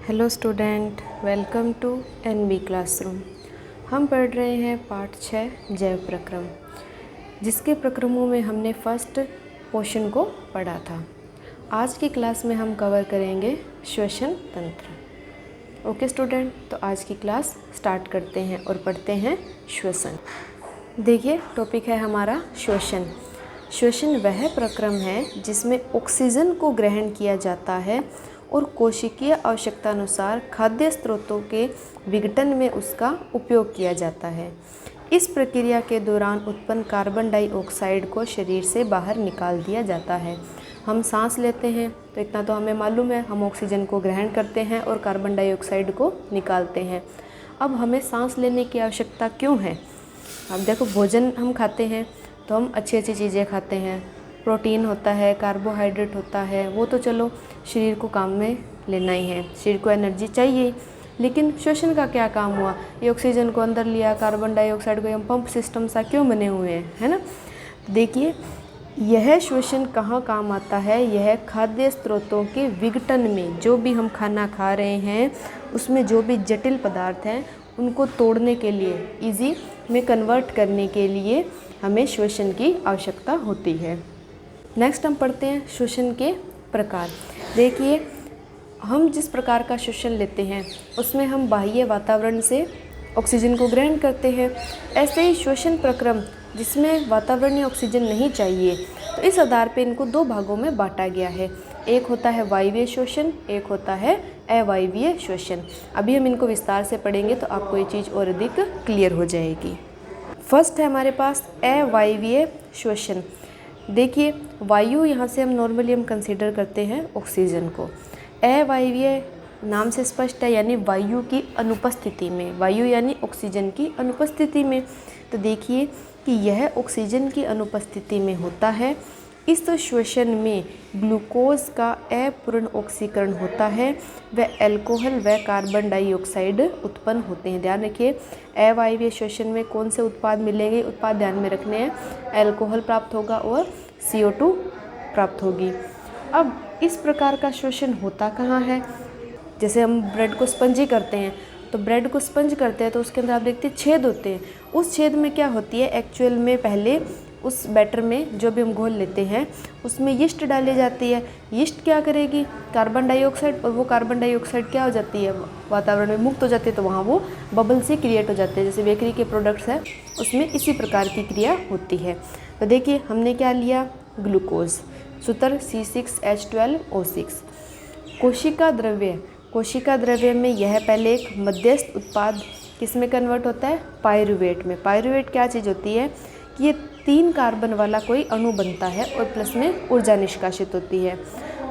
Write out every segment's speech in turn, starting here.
Hello student, welcome to NB classroom. हम पढ़ रहे हैं पाठ 6 जैव प्रक्रम, जिसके प्रक्रमों में हमने फर्स्ट पोर्शन को पढ़ा था। आज की क्लास में हम कवर करेंगे श्वसन तंत्र। ओके स्टूडेंट, तो आज की क्लास स्टार्ट करते हैं और पढ़ते हैं श्वसन। देखिए, टॉपिक है हमारा श्वसन। श्वसन वह प्रक्रम है जिसमें ऑक्सीजन को ग्रहण किया जाता है और कोशिकीय आवश्यकता अनुसार खाद्य स्रोतों के विघटन में उसका उपयोग किया जाता है। इस प्रक्रिया के दौरान उत्पन्न कार्बन डाइऑक्साइड को शरीर से बाहर निकाल दिया जाता है। हम सांस लेते हैं तो इतना तो हमें मालूम है, हम ऑक्सीजन को ग्रहण करते हैं और कार्बन डाइऑक्साइड को निकालते हैं। अब हमें सांस लेने की आवश्यकता क्यों है? अब देखो, भोजन हम खाते हैं तो हम अच्छी अच्छी चीज़ें खाते हैं, प्रोटीन होता है, कार्बोहाइड्रेट होता है, वो तो चलो शरीर को काम में लेना ही है, शरीर को एनर्जी चाहिए। लेकिन श्वसन का क्या काम हुआ? ये ऑक्सीजन को अंदर लिया, कार्बन डाइऑक्साइड को, हम पंप सिस्टम सा क्यों बने हुए हैं, है ना। देखिए, यह श्वसन कहाँ काम आता है? यह खाद्य स्रोतों के विघटन में, जो भी हम खाना खा रहे हैं उसमें जो भी जटिल पदार्थ हैं उनको तोड़ने के लिए, इजी में कन्वर्ट करने के लिए हमें श्वसन की आवश्यकता होती है। नेक्स्ट हम पढ़ते हैं श्वसन के प्रकार। देखिए, हम जिस प्रकार का श्वसन लेते हैं उसमें हम बाह्य वातावरण से ऑक्सीजन को ग्रहण करते हैं। ऐसे ही श्वसन प्रक्रम जिसमें वातावरणीय ऑक्सीजन नहीं चाहिए, तो इस आधार पे इनको दो भागों में बांटा गया है। एक होता है वायवीय श्वसन, एक होता है अवायवीय श्वसन। अभी हम इनको विस्तार से पढ़ेंगे तो आपको ये चीज़ और अधिक क्लियर हो जाएगी। फर्स्ट है हमारे पास अवायवीय श्वसन। देखिए, वायु यहाँ से हम नॉर्मली कंसीडर करते हैं ऑक्सीजन को। अवायवीय नाम से स्पष्ट है, यानी वायु की अनुपस्थिति में, वायु यानी ऑक्सीजन की अनुपस्थिति में। तो देखिए कि यह ऑक्सीजन की अनुपस्थिति में होता है। इस श्वसन में ग्लूकोज का अपूर्ण ऑक्सीकरण होता है व अल्कोहल व कार्बन डाइऑक्साइड उत्पन्न होते हैं। ध्यान रखिए, अवायवीय श्वसन में कौन से उत्पाद मिलेंगे? उत्पाद ध्यान में रखने हैं। अल्कोहल प्राप्त होगा और CO2 प्राप्त होगी। अब इस प्रकार का श्वसन होता कहाँ है? जैसे हम ब्रेड को स्पंजी करते हैं, तो ब्रेड को स्पंज करते हैं तो उसके अंदर आप देखते हैं छेद होते हैं। उस छेद में क्या होती है? एक्चुअल में पहले उस बैटर में जो भी हम घोल लेते हैं उसमें यीस्ट डाली जाती है। यीस्ट क्या करेगी? कार्बन डाइऑक्साइड, और वो कार्बन डाइऑक्साइड क्या हो जाती है? वातावरण में मुक्त हो जाती है, तो वहाँ वो बबल से क्रिएट हो जाते हैं। जैसे बेकरी के प्रोडक्ट्स हैं उसमें इसी प्रकार की क्रिया होती है। तो देखिए, हमने क्या लिया? ग्लूकोज, सूत्र C6H12O6। कोशिका द्रव्य, कोशिका द्रव्य में यह पहले एक मध्यस्थ उत्पाद किस में कन्वर्ट होता है? पायरुवेट में। पायरुवेट क्या चीज़ होती है? ये 3 कार्बन वाला कोई अणु बनता है और प्लस में ऊर्जा निष्कासित होती है।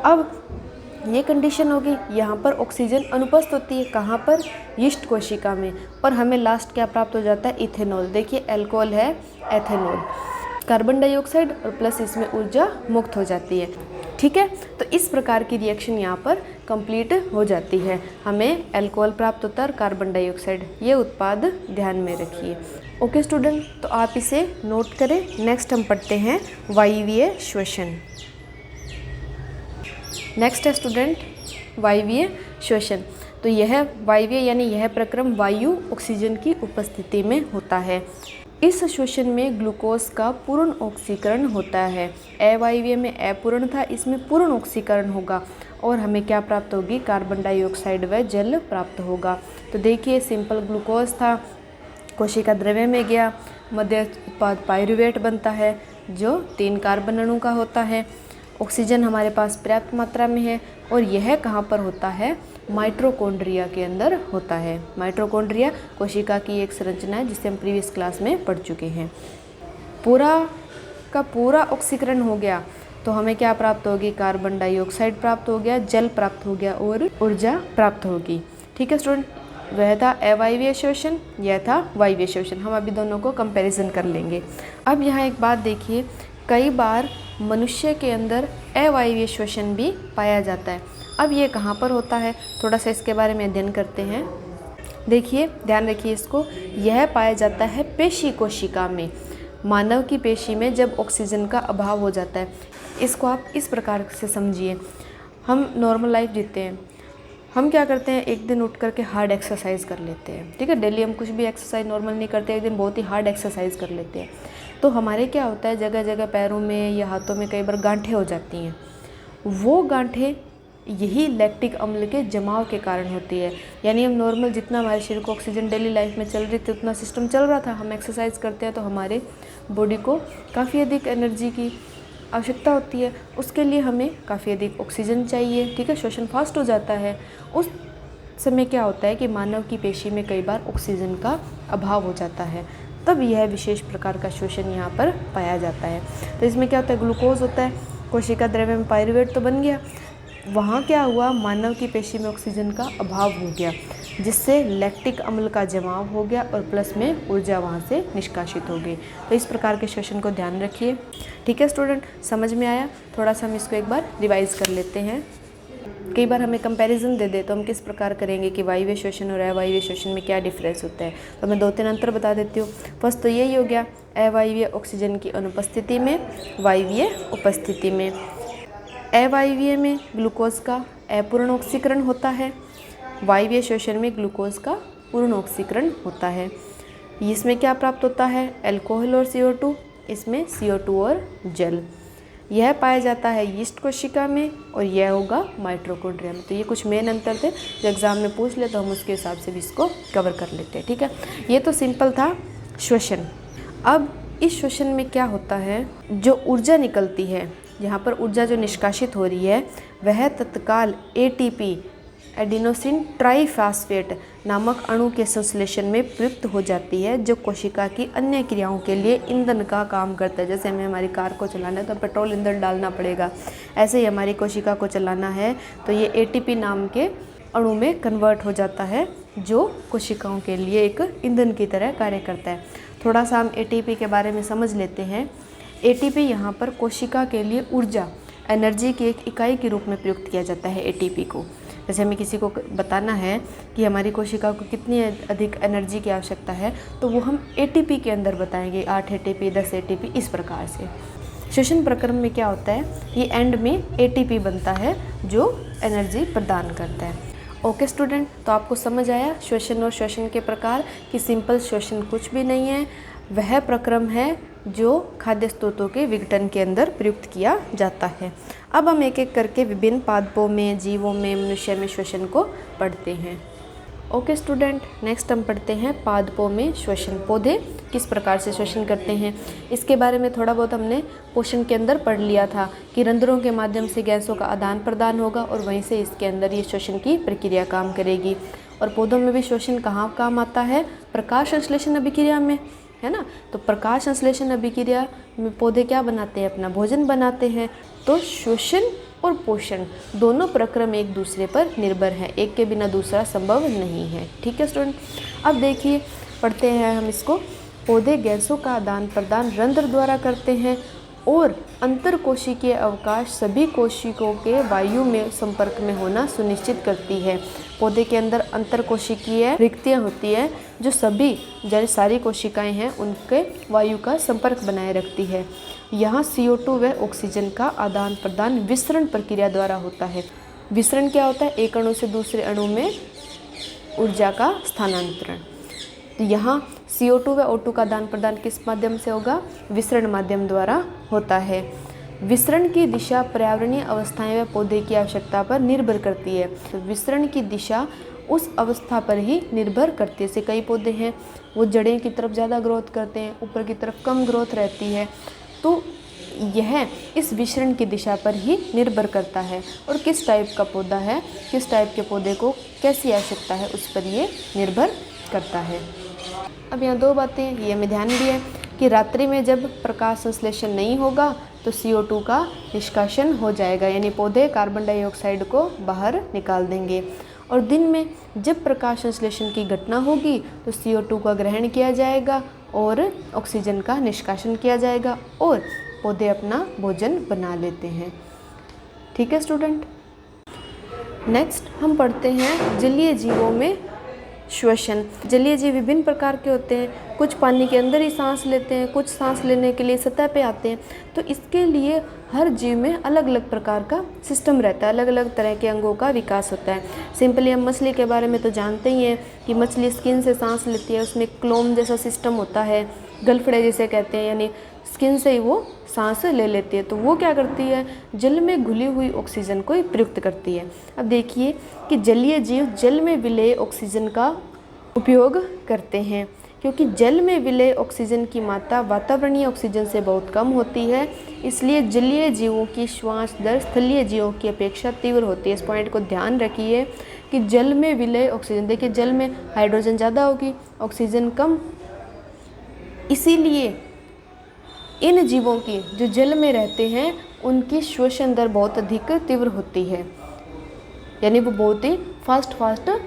अब ये कंडीशन होगी, यहाँ पर ऑक्सीजन अनुपस्थित होती है। कहाँ पर? यीस्ट कोशिका में। और हमें लास्ट क्या प्राप्त हो जाता है? इथेनॉल। देखिए, अल्कोहल है, एथेनॉल, कार्बन डाइऑक्साइड और प्लस इसमें ऊर्जा मुक्त हो जाती है। ठीक है, तो इस प्रकार की रिएक्शन यहाँ पर कंप्लीट हो जाती है। हमें अल्कोहल प्राप्त होता है और कार्बन डाइऑक्साइड, ये उत्पाद ध्यान में रखिए। ओके स्टूडेंट, तो आप इसे नोट करें। नेक्स्ट हम पढ़ते हैं वायवीय श्वसन। नेक्स्ट है स्टूडेंट वायवीय श्वसन। तो यह वायवीय यानी यह प्रक्रम वायु ऑक्सीजन की उपस्थिति में होता है। इस श्वसन में ग्लूकोज का पूर्ण ऑक्सीकरण होता है। अवायवीय में अपूर्ण था, इसमें पूर्ण ऑक्सीकरण होगा और हमें क्या प्राप्त होगी? कार्बन डाइऑक्साइड व जल प्राप्त होगा। तो देखिए, सिंपल ग्लूकोज था, कोशिका द्रव्य में गया, मध्य उत्पाद पायरुवेट बनता है जो 3 कार्बन अणु का होता है। ऑक्सीजन हमारे पास पर्याप्त मात्रा में है और यह कहाँ पर होता है? माइटोकॉन्ड्रिया के अंदर होता है। माइटोकॉन्ड्रिया कोशिका की एक संरचना है जिसे हम प्रीवियस क्लास में पढ़ चुके हैं। पूरा का पूरा ऑक्सीकरण हो गया तो हमें क्या प्राप्त होगी? कार्बन डाइऑक्साइड प्राप्त हो गया, जल प्राप्त हो गया और ऊर्जा प्राप्त होगी। ठीक है स्टूडेंट, वह था अवायवीय श्वसन, यह था वायवीय श्वसन। हम अभी दोनों को कंपैरिजन कर लेंगे। अब यहाँ एक बात देखिए, कई बार मनुष्य के अंदर अवायवीय श्वसन भी पाया जाता है। अब ये कहाँ पर होता है? थोड़ा सा इसके बारे में अध्ययन करते हैं। देखिए, ध्यान रखिए इसको। यह पाया जाता है पेशी कोशिका में। मानव की पेशी में जब ऑक्सीजन का अभाव हो जाता है, इसको आप इस प्रकार से समझिए। हम नॉर्मल लाइफ जीते हैं, हम क्या करते हैं, एक दिन उठ करके हार्ड एक्सरसाइज कर लेते हैं, ठीक है। डेली हम कुछ भी एक्सरसाइज नॉर्मल नहीं करते, एक दिन बहुत ही हार्ड एक्सरसाइज कर लेते हैं। तो हमारे क्या होता है, जगह जगह पैरों में या हाथों में कई बार गांठें हो जाती हैं। वो गांठें यही लैक्टिक अम्ल के जमाव के कारण होती है। यानी हम नॉर्मल जितना हमारे शरीर को ऑक्सीजन डेली लाइफ में चल रही थी उतना सिस्टम चल रहा था, हम एक्सरसाइज करते हैं तो हमारे बॉडी को काफ़ी अधिक एनर्जी की आवश्यकता होती है, उसके लिए हमें काफ़ी अधिक ऑक्सीजन चाहिए, ठीक है। श्वसन फास्ट हो जाता है, उस समय क्या होता है कि मानव की पेशी में कई बार ऑक्सीजन का अभाव हो जाता है, तब यह विशेष प्रकार का श्वसन यहाँ पर पाया जाता है। तो इसमें क्या होता है, ग्लूकोज होता है, कोशिका द्रव्य में पायरुवेट तो बन गया, वहाँ क्या हुआ, मानव की पेशी में ऑक्सीजन का अभाव हो गया, जिससे लैक्टिक अम्ल का जमाव हो गया और प्लस में ऊर्जा वहाँ से निष्कासित हो गई। तो इस प्रकार के श्वसन को ध्यान रखिए, ठीक है स्टूडेंट। समझ में आया? थोड़ा सा हम इसको एक बार रिवाइज कर लेते हैं। कई बार हमें कंपैरिजन दे दे तो हम किस प्रकार करेंगे कि वायवीय श्वसन और अवायवीय श्वसन में क्या डिफरेंस होता है। तो मैं 2-3 अंतर बता देती हूँ। फर्स्ट तो यही हो गया, अवायवीय ऑक्सीजन की अनुपस्थिति में, वायवीय उपस्थिति में। अवायवीय में ग्लूकोज का अपूर्ण ऑक्सीकरण होता है, वायवीय श्वसन में ग्लूकोज का पूर्ण ऑक्सीकरण होता है। इसमें क्या प्राप्त होता है, अल्कोहल और CO2, इसमें CO2 और जल। यह पाया जाता है यीस्ट कोशिका में और यह होगा माइटोकॉन्ड्रिया में। तो ये कुछ मेन अंतर थे जो एग्जाम में पूछ ले तो हम उसके हिसाब से भी इसको कवर कर लेते हैं, ठीक है। ये तो सिंपल था श्वसन। अब इस श्वसन में क्या होता है, जो ऊर्जा निकलती है, यहाँ पर ऊर्जा जो निष्कासित हो रही है वह तत्काल ATP एडिनोसिन ट्राइफॉस्फेट नामक अणु के संश्लेषण में प्रयुक्त हो जाती है, जो कोशिका की अन्य क्रियाओं के लिए ईंधन का काम करता है। जैसे हमें हमारी कार को चलाना है तो पेट्रोल ईंधन डालना पड़ेगा, ऐसे ही हमारी कोशिका को चलाना है तो ये ATP नाम के अणु में कन्वर्ट हो जाता है, जो कोशिकाओं के लिए एक ईंधन की तरह कार्य करता है। थोड़ा सा हम ATP के बारे में समझ लेते हैं। ATP यहाँ पर कोशिका के लिए ऊर्जा, एनर्जी की एक इकाई के रूप में प्रयुक्त किया जाता है ATP को। जैसे हमें किसी को बताना है कि हमारी कोशिका को कितनी अधिक एनर्जी की आवश्यकता है तो वो हम ATP के अंदर बताएंगे, 8 ATP, 10 ATP, इस प्रकार से। श्वसन प्रक्रम में क्या होता है, ये एंड में ATP बनता है जो एनर्जी प्रदान करता है। ओके स्टूडेंट, तो आपको समझ आया श्वसन और श्वसन के प्रकार कि सिंपल श्वसन कुछ भी नहीं है, वह प्रक्रम है जो खाद्य स्रोतों के विघटन के अंदर प्रयुक्त किया जाता है। अब हम एक एक करके विभिन्न पादपों में, जीवों में, मनुष्य में श्वसन को पढ़ते हैं। ओके स्टूडेंट, नेक्स्ट हम पढ़ते हैं पादपों में श्वसन। पौधे किस प्रकार से श्वसन करते हैं, इसके बारे में थोड़ा बहुत हमने पोषण के अंदर पढ़ लिया था कि रंध्रों के माध्यम से गैसों का आदान प्रदान होगा और वहीं से इसके अंदर ये श्वसन की प्रक्रिया काम करेगी। और पौधों में भी श्वसन कहाँ काम आता है, प्रकाश संश्लेषण अभिक्रिया में, है ना। तो प्रकाश संश्लेषण अभिक्रिया में पौधे क्या बनाते हैं, अपना भोजन बनाते हैं। तो श्वसन और पोषण दोनों प्रक्रम एक दूसरे पर निर्भर हैं, एक के बिना दूसरा संभव नहीं है, ठीक है स्टूडेंट। अब देखिए पढ़ते हैं हम इसको। पौधे गैसों का आदान प्रदान रंध्र द्वारा करते हैं और अंतरकोशिकीय अवकाश सभी कोशिकाओं के वायु में संपर्क में होना सुनिश्चित करती है। पौधे के अंदर अंतरकोशिकीय रिक्तियाँ होती है जो सभी जैसे सारी कोशिकाएं हैं उनके वायु का संपर्क बनाए रखती है। यहाँ CO2 व ऑक्सीजन का आदान प्रदान विसरण प्रक्रिया द्वारा होता है। विसरण क्या होता है, एक अणु से दूसरे अणु में ऊर्जा का स्थानांतरण। तो यहाँ CO2 व O2 का आदान प्रदान किस माध्यम से होगा, विसरण माध्यम द्वारा होता है। विसरण की दिशा पर्यावरणीय अवस्थाएं व पौधे की आवश्यकता पर निर्भर करती है। तो विसरण की दिशा उस अवस्था पर ही निर्भर करती है। जैसे कई पौधे हैं वो जड़ें की तरफ ज़्यादा ग्रोथ करते हैं, ऊपर की तरफ कम ग्रोथ रहती है, तो यह इस विसरण की दिशा पर ही निर्भर करता है। और किस टाइप का पौधा है, किस टाइप के पौधे को कैसी आवश्यकता है, उस पर ये निर्भर करता है। अब यहाँ 2 बातें ये हमें ध्यान दी है कि रात्रि में जब प्रकाश संश्लेषण नहीं होगा तो CO2 का निष्कासन हो जाएगा, यानी पौधे कार्बन डाइऑक्साइड को बाहर निकाल देंगे। और दिन में जब प्रकाश संश्लेषण की घटना होगी तो CO2 का ग्रहण किया जाएगा और ऑक्सीजन का निष्कासन किया जाएगा और पौधे अपना भोजन बना लेते हैं, ठीक है स्टूडेंट। नेक्स्ट हम पढ़ते हैं जलीय जीवों में श्वसन। जलीय जीव विभिन्न प्रकार के होते हैं, कुछ पानी के अंदर ही सांस लेते हैं, कुछ सांस लेने के लिए सतह पे आते हैं। तो इसके लिए हर जीव में अलग अलग प्रकार का सिस्टम रहता है, अलग अलग तरह के अंगों का विकास होता है। सिंपली हम मछली के बारे में तो जानते ही हैं कि मछली स्किन से सांस लेती है, उसमें क्लोम जैसा सिस्टम होता है, गलफड़े जिसे कहते हैं, यानी स्किन से ही वो सांस ले लेती है। तो वो क्या करती है, जल में घुली हुई ऑक्सीजन को प्रयुक्त करती है। अब देखिए कि जलीय जीव जल में विलेय ऑक्सीजन का उपयोग करते हैं, क्योंकि जल में विलेय ऑक्सीजन की मात्रा वातावरणीय ऑक्सीजन से बहुत कम होती है, इसलिए जलीय जीवों की श्वास दर स्थलीय जीवों की अपेक्षा तीव्र होती है। इस पॉइंट को ध्यान रखिए कि जल में विलेय ऑक्सीजन, देखिए जल में हाइड्रोजन ज़्यादा होगी, ऑक्सीजन कम, इसीलिए इन जीवों की जो जल में रहते हैं उनकी श्वसन दर बहुत अधिक तीव्र होती है, यानी वो बहुत ही फास्ट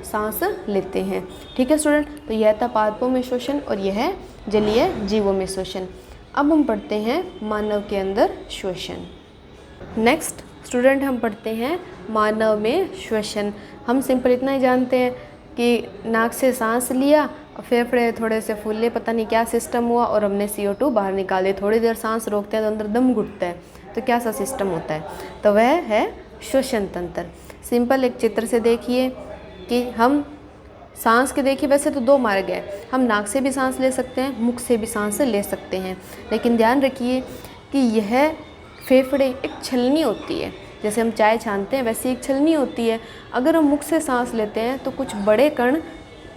सांस लेते हैं। ठीक है स्टूडेंट, तो यह था पादपों में श्वसन और यह है जलीय जीवों में श्वसन। अब हम पढ़ते हैं मानव के अंदर श्वसन। नेक्स्ट स्टूडेंट हम पढ़ते हैं मानव में श्वसन। हम सिंपल इतना ही जानते हैं कि नाक से सांस लिया, फेफड़े थोड़े से फूले, पता नहीं क्या सिस्टम हुआ और हमने CO2 बाहर निकाल दिया। थोड़ी देर सांस रोकते हैं तो अंदर दम घुटता है, तो क्या सा सिस्टम होता है, तो वह है श्वसन तंत्र। सिंपल एक चित्र से देखिए कि हम सांस के, देखिए वैसे तो दो मार्ग है, हम नाक से भी सांस ले सकते हैं, मुख से भी सांस ले सकते हैं, लेकिन ध्यान रखिए कि यह फेफड़े एक छलनी होती है, जैसे हम चाय छानते हैं वैसे एक छलनी होती है। अगर हम मुख से सांस लेते हैं तो कुछ बड़े कण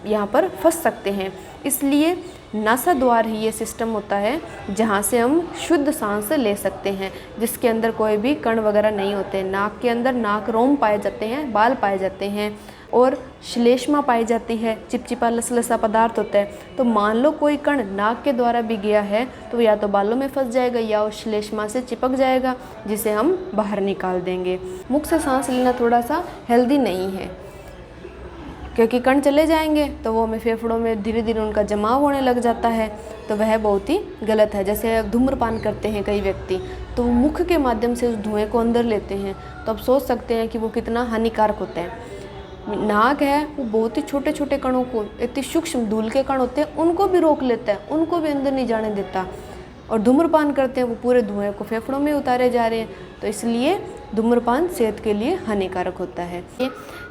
यहाँ पर फंस सकते हैं, इसलिए नासाद्वार ही ये सिस्टम होता है जहाँ से हम शुद्ध सांस ले सकते हैं, जिसके अंदर कोई भी कण वगैरह नहीं होते। नाक के अंदर नाक रोम पाए जाते हैं, बाल पाए जाते हैं और श्लेष्मा पाई जाती है, चिपचिपा लसलसा पदार्थ होता है। तो मान लो कोई कण नाक के द्वारा भी गया है तो या तो बालों में फंस जाएगा या उस श्लेष्मा से चिपक जाएगा, जिसे हम बाहर निकाल देंगे। मुख से सांस लेना थोड़ा सा हेल्दी नहीं है, क्योंकि कण चले जाएंगे तो वो हमें फेफड़ों में धीरे धीरे उनका जमाव होने लग जाता है, तो वह बहुत ही गलत है। जैसे धूम्रपान करते हैं कई व्यक्ति, तो वो मुख के माध्यम से उस धुएं को अंदर लेते हैं, तो आप सोच सकते हैं कि वो कितना हानिकारक होता है। नाक है वो बहुत ही छोटे छोटे कणों को, इतनी सूक्ष्म धूल के कण होते हैं उनको भी रोक लेता है, उनको भी अंदर नहीं जाने देता। और धूम्रपान करते हैं वो पूरे धुएं को फेफड़ों में उतारे जा रहे हैं, तो इसलिए धूम्रपान सेहत के लिए हानिकारक होता है।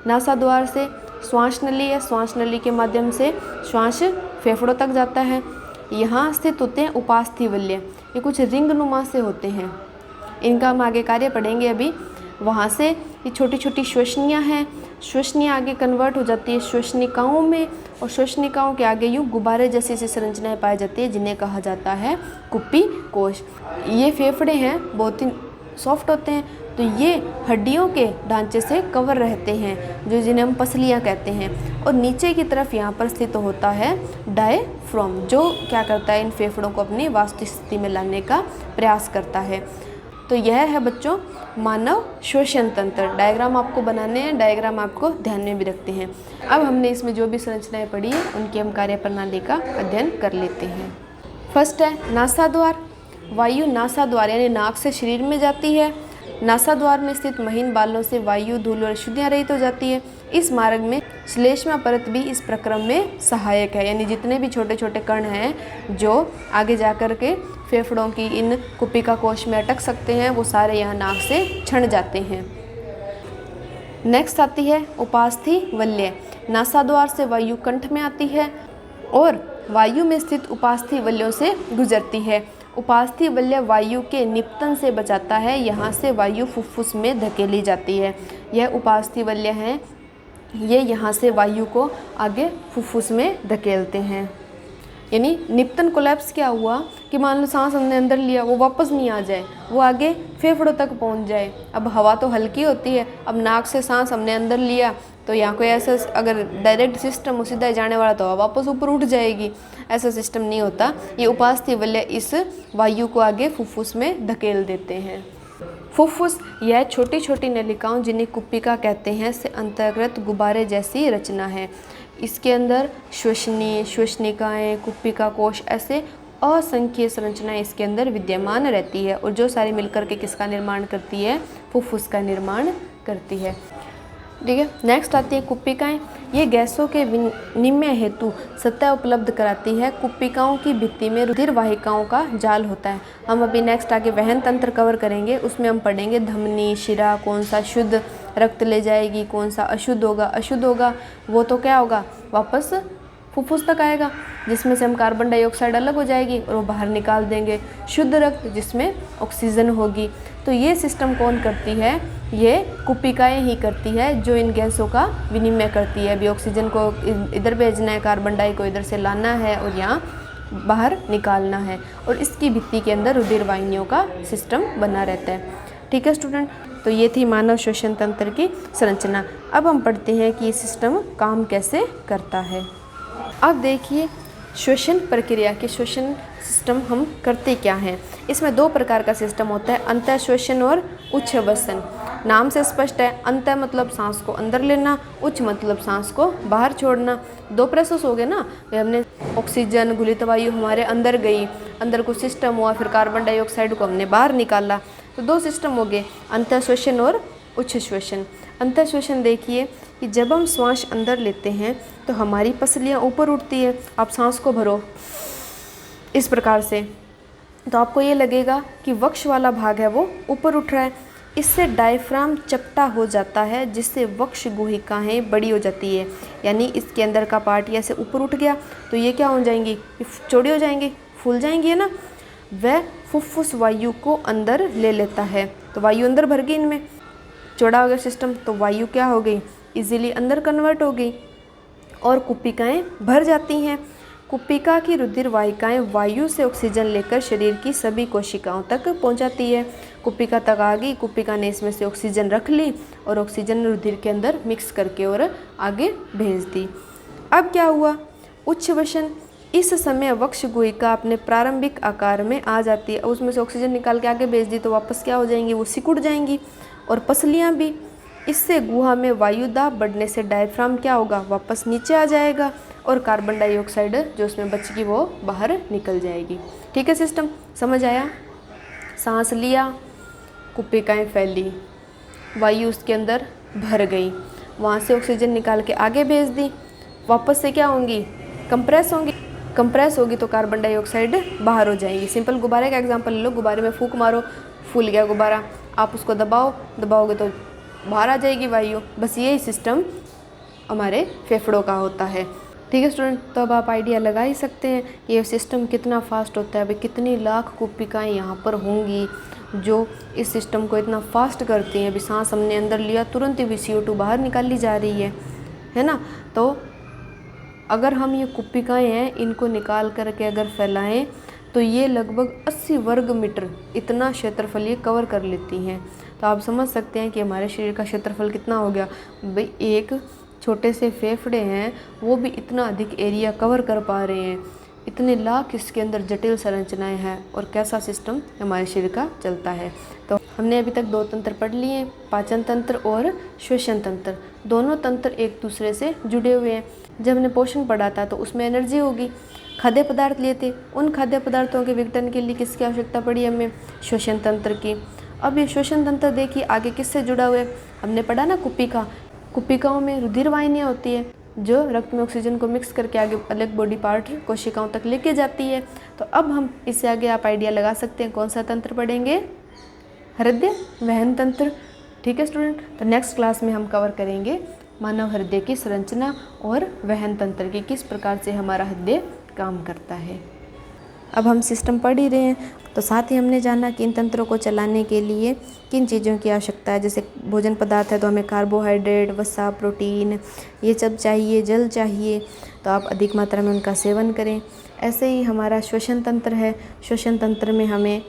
नासाद्वार से श्वास नली है, श्वास नली के माध्यम से श्वास फेफड़ों तक जाता है। यहाँ स्थित होते हैं उपास्थि वल्य, ये कुछ रिंग नुमा से होते हैं, इनका हम आगे कार्य पढ़ेंगे अभी। वहाँ से ये छोटी छोटी श्वसनियाँ हैं, श्वसनियाँ आगे कन्वर्ट हो जाती है श्वसनिकाओं में, और श्वसनिकाओं के आगे यूँ गुब्बारे जैसी सी संरचनाएं पाई जाती है जिन्हें कहा जाता है कुप्पी कोश। ये फेफड़े हैं बहुत ही सॉफ्ट होते हैं, तो ये हड्डियों के ढांचे से कवर रहते हैं, जो जिन्हें हम पसलियाँ कहते हैं। और नीचे की तरफ यहाँ पर स्थित होता है डायफ्राम, जो क्या करता है, इन फेफड़ों को अपनी वास्तविक स्थिति में लाने का प्रयास करता है। तो यह है बच्चों मानव श्वसन तंत्र। डायग्राम आपको बनाने हैं, डायग्राम आपको ध्यान में भी रखते हैं। अब हमने इसमें जो भी संरचनाएं पढ़ी है उनकी हम कार्य प्रणाली का अध्ययन कर लेते हैं। फर्स्ट है नासाद्वार। वायु नासाद्वार यानी नाक से शरीर में जाती है। नासाद्वार में स्थित महीन बालों से वायु, धूल और अशुद्धियाँ रहित हो जाती है। इस मार्ग में श्लेष्मा परत भी इस प्रक्रम में सहायक है, यानी जितने भी छोटे छोटे कण हैं जो आगे जाकर के फेफड़ों की इन कुपिका कोश में अटक सकते हैं, वो सारे यहाँ नाक से क्षण जाते हैं। नेक्स्ट आती है उपास्थि वल्य। नासाद्वार से वायु कंठ में आती है और वायु में स्थित उपास्थि वल्यों से गुजरती है। उपास्थि वल्य वायु के निपतन से बचाता है, यहाँ से वायु फुफ्फुस में धकेली जाती है। यह उपास्थि वल्य हैं, ये यहाँ से वायु को आगे फुफ्फुस में धकेलते हैं। यानी निपतन कोलैप्स क्या हुआ कि मान लो सांस हमने अंदर लिया, वो वापस नहीं आ जाए, वो आगे फेफड़ों तक पहुँच जाए। अब हवा तो हल्की होती है, अब नाक से सांस हमने अंदर लिया तो यहाँ कोई ऐसा अगर डायरेक्ट सिस्टम सीधा जाने वाला तो वापस ऊपर उठ जाएगी, ऐसा सिस्टम नहीं होता। ये उपास्थि वल्य इस वायु को आगे फुफ्फुस में धकेल देते हैं। फुफ्फुस यह छोटी छोटी नलिकाओं जिन्हें कुप्पिका कहते हैं से अंतर्गत गुब्बारे जैसी रचना है। इसके अंदर श्वसनी, श्वसनिकाएँ, कुप्पिका कोश ऐसे असंख्य संरचनाएं इसके अंदर विद्यमान रहती है, और जो सारी मिलकर के किसका निर्माण करती है, फुफ्फुस का निर्माण करती है। ठीक है। नेक्स्ट आती है कुप्पिकाएँ। ये गैसों के विनिमय हेतु सतह उपलब्ध कराती है। कुप्पिकाओं की भित्ति में रुधिर वाहिकाओं का जाल होता है। हम अभी नेक्स्ट आगे वहन तंत्र कवर करेंगे, उसमें हम पढ़ेंगे धमनी, शिरा, कौन सा शुद्ध रक्त ले जाएगी, कौन सा अशुद्ध होगा। अशुद्ध होगा वो तो क्या होगा, वापस फुफ्फुस तक आएगा, जिसमें से हम कार्बन डाइऑक्साइड अलग हो जाएगी और वो बाहर निकाल देंगे। शुद्ध रक्त जिसमें ऑक्सीजन होगी। तो ये सिस्टम कौन करती है, ये कुप्पिकाएँ ही करती है, जो इन गैसों का विनिमय करती है। अभी ऑक्सीजन को इधर भेजना है, कार्बन डाई को इधर से लाना है और यहाँ बाहर निकालना है, और इसकी भित्ति के अंदर रुधिर वाहिनियों का सिस्टम बना रहता है। ठीक है स्टूडेंट, तो ये थी मानव श्वसन तंत्र की संरचना। अब हम पढ़ते हैं कि ये सिस्टम काम कैसे करता है। अब देखिए श्वसन प्रक्रिया के श्वसन सिस्टम हम करते क्या हैं। इसमें दो प्रकार का सिस्टम होता है, अंतः श्वसन और उच्छ्वसन। नाम से स्पष्ट है, अंतः मतलब सांस को अंदर लेना, उच्च मतलब सांस को बाहर छोड़ना। दो प्रोसेस हो गए ना, हमने ऑक्सीजन घुलित वायु हमारे अंदर गई, अंदर कुछ सिस्टम हुआ, फिर कार्बन डाइऑक्साइड को हमने बाहर निकाला। तो दो सिस्टम हो गए, अंतः श्वसन और उच्च श्वसन। अंतः श्वसन देखिए कि जब हम श्वास अंदर लेते हैं तो हमारी पसलियाँ ऊपर उठती है। आप सांस को भरो इस प्रकार से, तो आपको ये लगेगा कि वक्ष वाला भाग है वो ऊपर उठ रहा है। इससे डायफ्राम चपटा हो जाता है, जिससे वक्ष गुहिकाएँ बड़ी हो जाती है। यानी इसके अंदर का पार्ट ऐसे ऊपर उठ गया तो ये क्या हो जाएंगी, चौड़ी हो जाएंगी, फूल जाएंगी, है ना। वह फुफ्फुस वायु को अंदर ले लेता है, तो वायु अंदर भर गई, इनमें चौड़ा हो गया सिस्टम, तो वायु क्या हो गई, इजीली अंदर कन्वर्ट हो गई और कुप्पिकाएँ भर जाती हैं। कुप्पिका की रुधिर वाहिकाएँ वायु से ऑक्सीजन लेकर शरीर की सभी कोशिकाओं तक पहुंचाती है। कुप्पिका तक आ गई, कुप्पिका ने इसमें से ऑक्सीजन रख ली और ऑक्सीजन रुधिर के अंदर मिक्स करके और आगे भेज दी। अब क्या हुआ, उच्छ्वसन। इस समय वक्ष गुहिका अपने प्रारंभिक आकार में आ जाती है, उसमें से ऑक्सीजन निकाल के आगे भेज दी तो वापस क्या हो जाएंगी, वो सिकुड़ जाएंगी, और पसलियाँ भी। इससे गुहा में वायु दाब बढ़ने से डायफ्राम क्या होगा, वापस नीचे आ जाएगा और कार्बन डाइऑक्साइड जो उसमें बचेगी वो बाहर निकल जाएगी। ठीक है, सिस्टम समझ आया। सांस लिया, कुप्पिकाएँ फैली, वायु उसके अंदर भर गई, वहाँ से ऑक्सीजन निकाल के आगे भेज दी, वापस से क्या होंगी, कंप्रेस होंगी। कंप्रेस होगी तो कार्बन डाइऑक्साइड बाहर हो जाएगी। सिंपल गुब्बारे का एग्जांपल ले लो, गुब्बारे में फूंक मारो, फूल गया गुब्बारा, आप उसको दबाओगे तो बाहर आ जाएगी वायु। बस यही सिस्टम हमारे फेफड़ों का होता है। ठीक है स्टूडेंट, तो अब आप आइडिया लगा ही सकते हैं ये सिस्टम कितना फास्ट होता है। अभी कितनी लाख कुप्पिकाएँ यहाँ पर होंगी जो इस सिस्टम को इतना फास्ट करती हैं। अभी सांस हमने अंदर लिया, तुरंत ही CO2 बाहर निकाली जा रही है ना। तो अगर हम ये कुप्पिकाएँ हैं, इनको निकाल करके अगर फैलाएं तो ये लगभग 80 वर्ग मीटर इतना क्षेत्रफल ये कवर कर लेती हैं। तो आप समझ सकते हैं कि हमारे शरीर का क्षेत्रफल कितना हो गया। भाई एक छोटे से फेफड़े हैं, वो भी इतना अधिक एरिया कवर कर पा रहे हैं। इतने लाख इसके अंदर जटिल संरचनाएं हैं और कैसा सिस्टम हमारे शरीर का चलता है। तो हमने अभी तक दो तंत्र पढ़ लिए, पाचन तंत्र और श्वसन तंत्र। दोनों तंत्र एक दूसरे से जुड़े हुए हैं। जब हमने पोषण पढ़ा था तो उसमें एनर्जी होगी, खाद्य पदार्थ लिए थे, उन खाद्य पदार्थों के विघटन के लिए किसकी आवश्यकता पड़ी हमें, श्वसन तंत्र की। अब ये श्वसन तंत्र देखिए आगे किससे जुड़ा हुआ है, हमने पढ़ा ना कुप्पिका। कुप्पिकाओं में रुधिर वाहिनियाँ होती है जो रक्त में ऑक्सीजन को मिक्स करके आगे अलग बॉडी पार्ट कोशिकाओं तक लेके जाती है। तो अब हम इससे आगे आप आइडिया लगा सकते हैं कौन सा तंत्र पढ़ेंगे, हृदय वहन तंत्र। ठीक है स्टूडेंट, तो नेक्स्ट क्लास में हम कवर करेंगे मानव हृदय की संरचना और वहन तंत्र की, किस प्रकार से हमारा हृदय काम करता है। अब हम सिस्टम पढ़ ही रहे हैं तो साथ ही हमने जाना कि इन तंत्रों को चलाने के लिए किन चीज़ों की आवश्यकता है। जैसे भोजन पदार्थ है तो हमें कार्बोहाइड्रेट, वसा, प्रोटीन ये सब चाहिए, जल चाहिए, तो आप अधिक मात्रा में उनका सेवन करें। ऐसे ही हमारा श्वसन तंत्र है, श्वसन तंत्र में हमें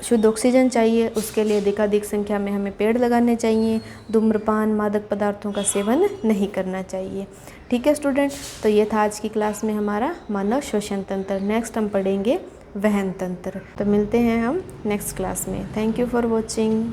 शुद्ध ऑक्सीजन चाहिए, उसके लिए अधिकाधिक संख्या में हमें पेड़ लगाने चाहिए। धूम्रपान, मादक पदार्थों का सेवन नहीं करना चाहिए। ठीक है स्टूडेंट, तो ये था आज की क्लास में हमारा मानव श्वसन तंत्र। नेक्स्ट हम पढ़ेंगे वहन तंत्र। तो मिलते हैं हम नेक्स्ट क्लास में। Thank you for watching.